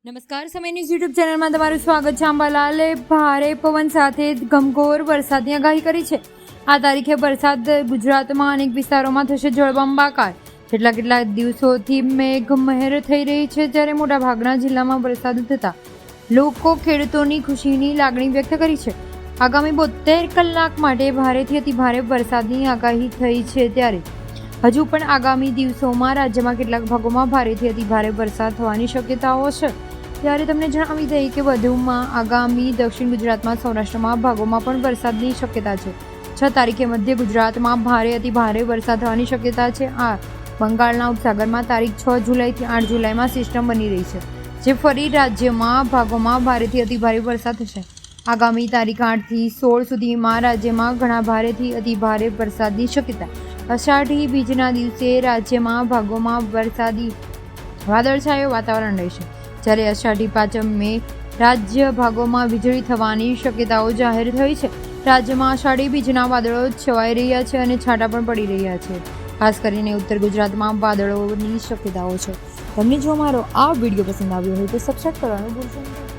નમસ્કાર, સમય news YouTube ચેનલમાં તમારું સ્વાગત છે. અંબાલાલે ભારે પવન સાથે ઘનઘોર વરસાદની આગાહી કરી છે. આ તારીખે વરસાદ ગુજરાતમાં અનેક વિસ્તારોમાં થશે જળબંબાકાર. કેટલાક દિવસોથી મેઘમહેર થઈ રહી છે, જ્યારે મોટાભાગના જિલ્લામાં વરસાદ થતા લોકો ખેડૂતોની ખુશીની લાગણી વ્યક્ત કરી છે. આગામી 72 કલાક માટે ભારેથી અતિ ભારે વરસાદની આગાહી થઈ છે, ત્યારે હજુ પણ આગામી દિવસોમાં રાજ્યમાં કેટલાક ભાગોમાં ભારેથી અતિ ભારે વરસાદ થવાની શક્યતાઓ છે. ત્યારે તમને જણાવી દઈએ કે વધુમાં આગામી દક્ષિણ ગુજરાતમાં સૌરાષ્ટ્રમાં ભાગોમાં પણ વરસાદની શક્યતા છે. 6 તારીખે મધ્ય ગુજરાતમાં ભારે અતિ ભારે વરસાદ થવાની શક્યતા છે. આ બંગાળના ઉપસાગરમાં તારીખ 6 જુલાઈથી 8 જુલાઈમાં સિસ્ટમ બની રહી છે, જે ફરી રાજ્યમાં ભાગોમાં ભારેથી અતિ ભારે વરસાદ થશે. આગામી તારીખ 8 થી 16 સુધીમાં રાજ્યમાં ઘણા ભારેથી અતિ ભારે વરસાદની શક્યતા. અષાઢી બીજના દિવસે રાજ્યમાં ભાગોમાં વરસાદી વાદળછાયું વાતાવરણ રહેશે, જ્યારે અષાઢી પાંચમે રાજ્ય ભાગોમાં વીજળી થવાની શક્યતાઓ જાહેર થઈ છે. રાજ્યમાં અષાઢી બીજના વાદળો છવાઈ રહ્યા છે અને છાંટા પણ પડી રહ્યા છે. ખાસ કરીને ઉત્તર ગુજરાતમાં વાદળોની શક્યતાઓ છે. તમને જો મારો આ વિડીયો પસંદ આવ્યો હોય તો સબસ્ક્રાઇબ કરવાનું ભૂલશો નહીં.